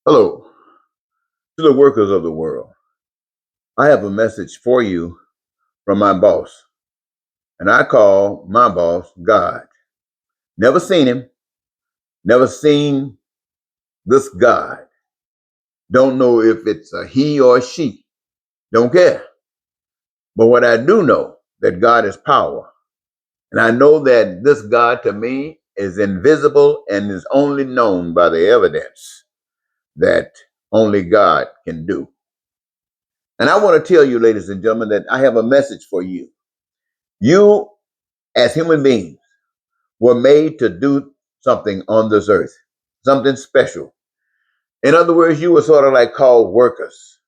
Hello, to the workers of the world. I have a message for you from my boss, and I call my boss God. Never seen him, never seen this God. Don't know if it's a he or a she. Don't care. But what I do know that God is power. And I know that this God to me is invisible and is only known by the evidence that only God can do. And I want to tell you, ladies and gentlemen, that I have a message for you. You, as human beings, were made to do something on this earth, something special. In other words, you were sort of like called workers,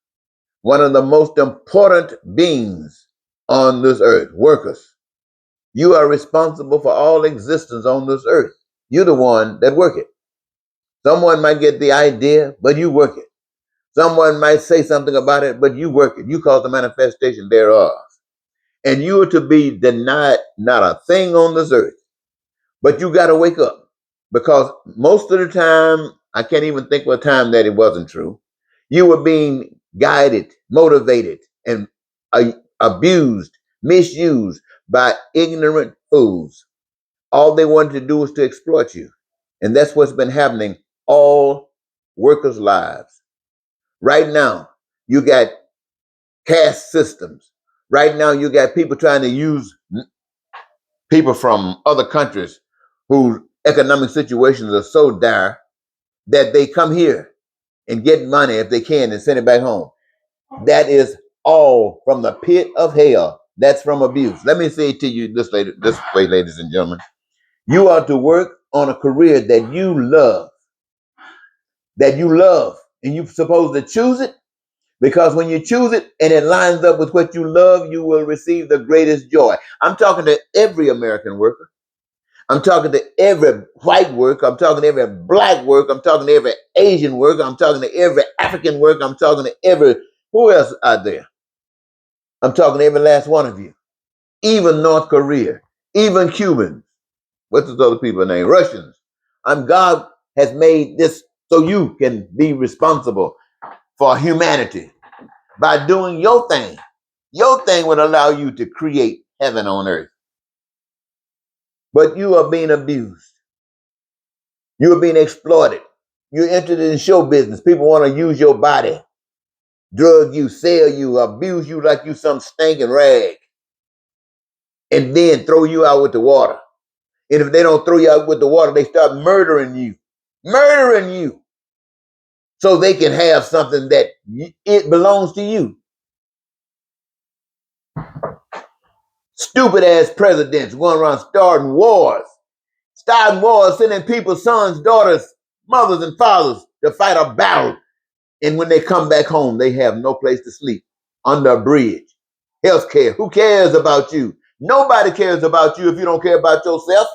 one of the most important beings on this earth, workers. You are responsible for all existence on this earth. You're the one that work it. Someone might get the idea, but you work it. Someone might say something about it, but you work it. You cause the manifestation thereof. And you are to be denied not a thing on this earth. But you got to wake up because most of the time, I can't even think of a time that it wasn't true. You were being guided, motivated, and abused, misused by ignorant fools. All they wanted to do was to exploit you. And that's what's been happening all workers' lives. Right now, you got caste systems. Right now, you got people trying to use people from other countries whose economic situations are so dire that they come here and get money if they can and send it back home. That is all from the pit of hell. That's from abuse. Let me say to you this way, ladies and gentlemen. You are to work on a career that you love, and you're supposed to choose it because when you choose it and it lines up with what you love, you will receive the greatest joy. I'm talking to every American worker. I'm talking to every white worker. I'm talking to every black worker. I'm talking to every Asian worker. I'm talking to every African worker. I'm talking to every, who else out there? I'm talking to every last one of you. Even North Korea, even Cubans. What's those other people name? Russians. God has made this so you can be responsible for humanity by doing your thing. Your thing would allow you to create heaven on earth. But you are being abused. You are being exploited. You're entered in show business. People want to use your body, drug you, sell you, abuse you like you some stinking rag, and then throw you out with the water. And if they don't throw you out with the water, they start murdering you, so they can have something that it belongs to you. Stupid ass presidents going around starting wars, sending people's sons, daughters, mothers, and fathers to fight a battle. And when they come back home, they have no place to sleep under a bridge. Health care. Who cares about you? Nobody cares about you if you don't care about yourself.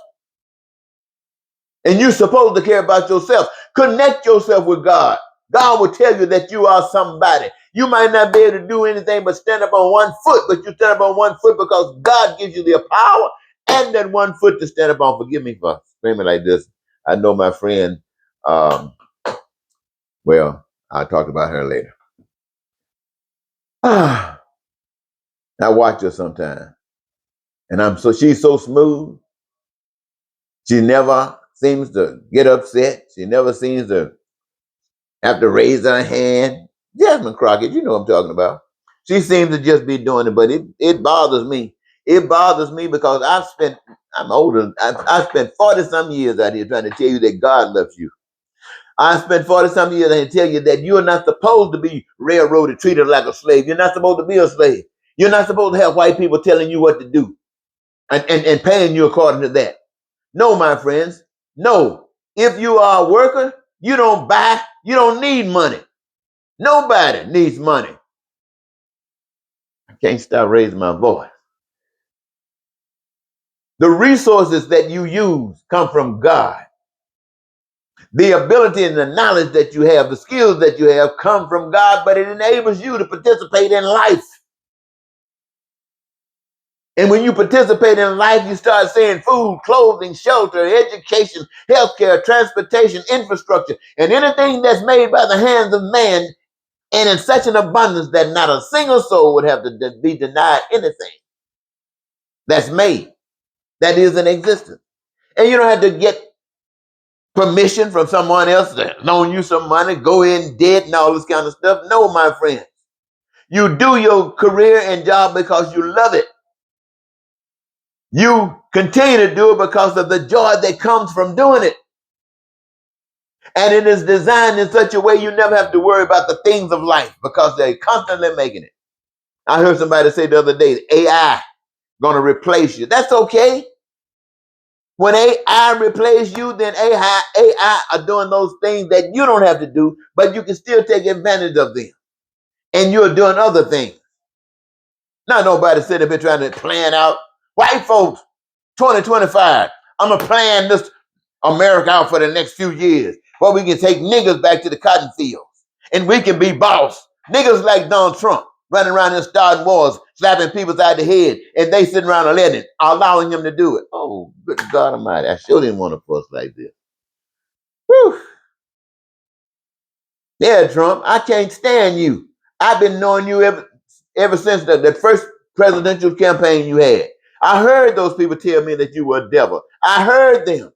And you're supposed to care about yourself. Connect yourself with God. God will tell you that you are somebody. You might not be able to do anything but stand up on one foot, but you stand up on one foot because God gives you the power and that one foot to stand up on. Forgive me for screaming like this. I know my friend, well, I'll talk about her later. I watch her sometimes. And she's so smooth. She never seems to get upset. She never seems to have to raise her hand. Jasmine Crockett, you know what I'm talking about. She seems to just be doing it, but it bothers me. It bothers me because I'm older. I've spent 40 some years out here trying to tell you that God loves you. I spent 40 some years and tell you that you're not supposed to be railroaded, treated like a slave. You're not supposed to be a slave. You're not supposed to have white people telling you what to do and paying you according to that. No, my friends. No. If you are a worker, you don't need money. Nobody needs money. I can't stop raising my voice. The resources that you use come from God. The ability and the knowledge that you have, the skills that you have come from God, but it enables you to participate in life. And when you participate in life, you start saying food, clothing, shelter, education, healthcare, transportation, infrastructure, and anything that's made by the hands of man, and in such an abundance that not a single soul would have to be denied anything that's made, that is in existence. And you don't have to get permission from someone else to loan you some money, go in debt and all this kind of stuff. No, my friend. You do your career and job because you love it. You continue to do it because of the joy that comes from doing it. And it is designed in such a way you never have to worry about the things of life because they're constantly making it. I heard somebody say the other day, AI going to replace you. That's okay. When AI replace you, then AI are doing those things that you don't have to do, but you can still take advantage of them. And you're doing other things. Not nobody sitting there trying to plan out. White folks, 2025, I'm going to plan this America out for the next few years where we can take niggas back to the cotton fields and we can be boss. Niggas like Donald Trump running around and starting wars, slapping people side the head, and they sitting around and letting it, allowing him to do it. Oh, good God Almighty. I sure didn't want to fuss like this. Whew. Yeah, Trump, I can't stand you. I've been knowing you ever since the first presidential campaign you had. I heard those people tell me that you were a devil. I heard them.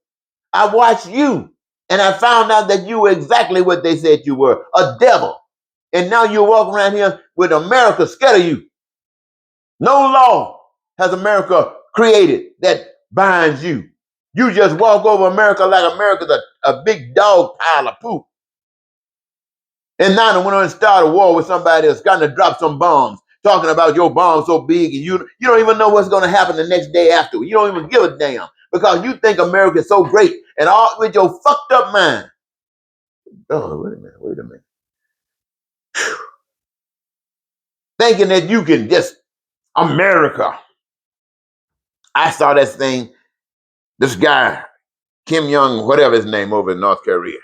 I watched you, and I found out that you were exactly what they said you were, a devil. And now you're walking around here with America scared of you. No law has America created that binds you. You just walk over America like America's a big dog pile of poop. And now they went on and started a war with somebody that's going to drop some bombs, talking about your bombs so big, and you don't even know what's going to happen the next day after. You don't even give a damn because you think America is so great and all with your fucked up mind. Oh, wait a minute. Whew. Thinking that you can just America. I saw this thing, this guy, Kim Jong, whatever his name, over in North Korea.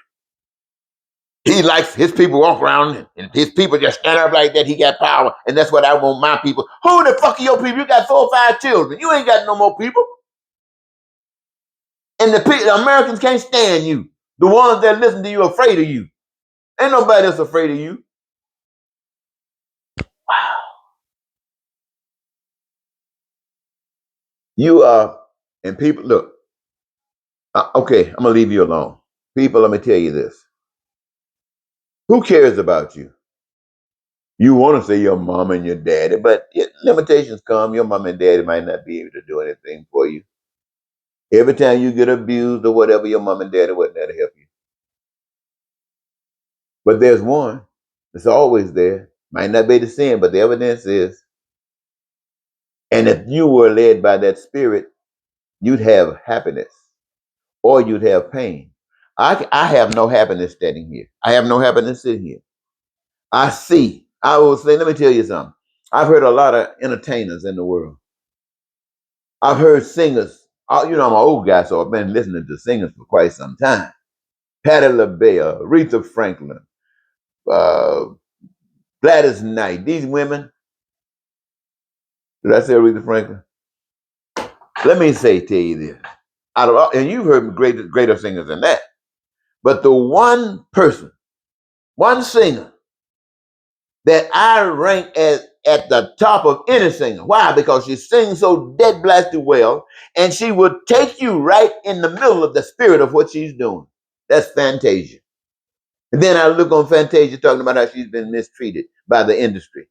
He likes his people walk around and his people just stand up like that. He got power, and that's what I want my people. Who the fuck are your people? You got 4 or 5 children. You ain't got no more people. And the Americans can't stand you. The ones that listen to you are afraid of you. Ain't nobody that's afraid of you. Wow. You are, and people, look, okay, I'm going to leave you alone. People, let me tell you this. Who cares about you? You want to say your mom and your daddy, but limitations come. Your mom and daddy might not be able to do anything for you. Every time you get abused or whatever, your mom and daddy wasn't there to help you. But there's one that's always there. Might not be the sin, but the evidence is. And if you were led by that spirit, you'd have happiness or you'd have pain. I have no happiness standing here. I have no happiness sitting here. I will say, let me tell you something. I've heard a lot of entertainers in the world. I've heard singers. I'm an old guy, so I've been listening to singers for quite some time. Patti LaBelle, Aretha Franklin, Gladys Knight. These women. Did I say Aretha Franklin? Let me say to you this. And you've heard greater singers than that. But the one person, one singer that I rank as at the top of any singer. Why? Because she sings so dead blasted well, and she would take you right in the middle of the spirit of what she's doing. That's Fantasia. And then I look on Fantasia talking about how she's been mistreated by the industry.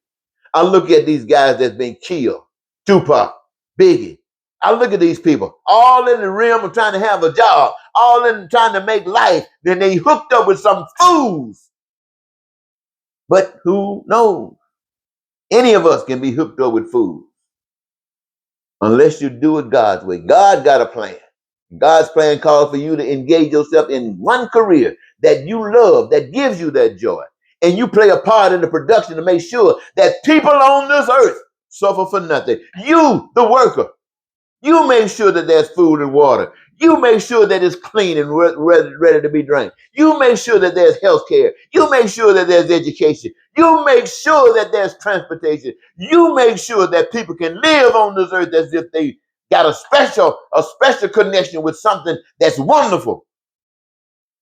I look at these guys that's been killed. Tupac, Biggie. I look at these people, all in the realm of trying to have a job, all in trying to make life. Then they hooked up with some fools. But who knows? Any of us can be hooked up with fools. Unless you do it God's way. God got a plan. God's plan calls for you to engage yourself in one career that you love, that gives you that joy. And you play a part in the production to make sure that people on this earth suffer for nothing. You, the worker, You make sure that there's food and water. You make sure that it's clean and ready to be drank. You make sure that there's health care. You make sure that there's education. You make sure that there's transportation. You make sure that people can live on this earth as if they got a special connection with something that's wonderful.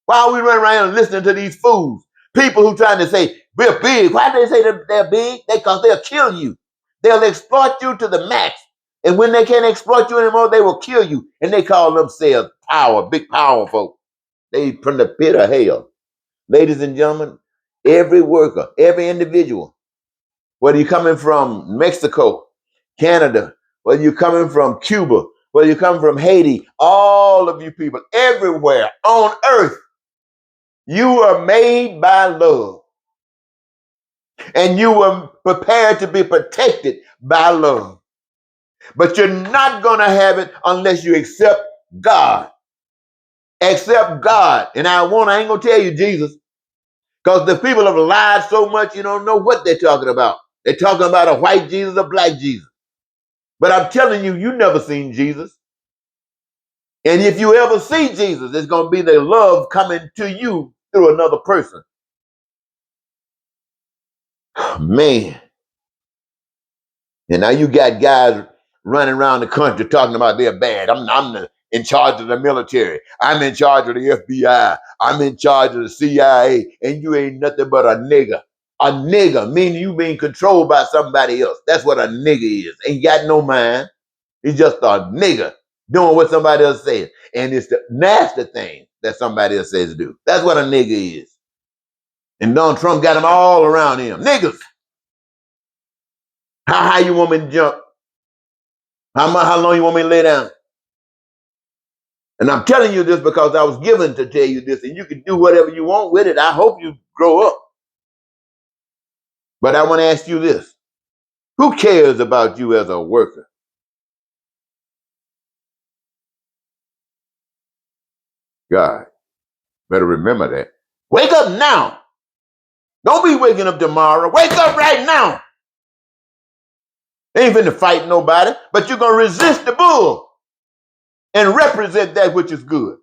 While we run around listening to these fools, people who trying to say, we're big. Why do they say they're big? Because they'll kill you. They'll exploit you to the max. And when they can't exploit you anymore, they will kill you. And they call themselves power, big power folk. They from the pit of hell. Ladies and gentlemen, every worker, every individual, whether you're coming from Mexico, Canada, whether you're coming from Cuba, whether you're coming from Haiti, all of you people, everywhere on earth, you are made by love. And you were prepared to be protected by love. But you're not going to have it unless you accept God. Accept God. And I ain't going to tell you Jesus, because the people have lied so much you don't know what they're talking about. They're talking about a white Jesus, a black Jesus. But I'm telling you, you never seen Jesus. And if you ever see Jesus, it's going to be the love coming to you through another person. Man. And now you got guys running around the country talking about they're bad. I'm in charge of the military. I'm in charge of the FBI. I'm in charge of the CIA. And you ain't nothing but a nigger. A nigger, meaning you being controlled by somebody else. That's what a nigger is. Ain't got no mind. He's just a nigger doing what somebody else says. And it's the nasty thing that somebody else says to do. That's what a nigger is. And Donald Trump got them all around him. Niggas. How high you want me to jump? How long you want me to lay down? And I'm telling you this because I was given to tell you this, and you can do whatever you want with it. I hope you grow up. But I want to ask you this. Who cares about you as a worker? God. Better remember that. Wake up now. Don't be waking up tomorrow. Wake up right now. They ain't finna fight nobody, but you're going to resist the bull and represent that which is good.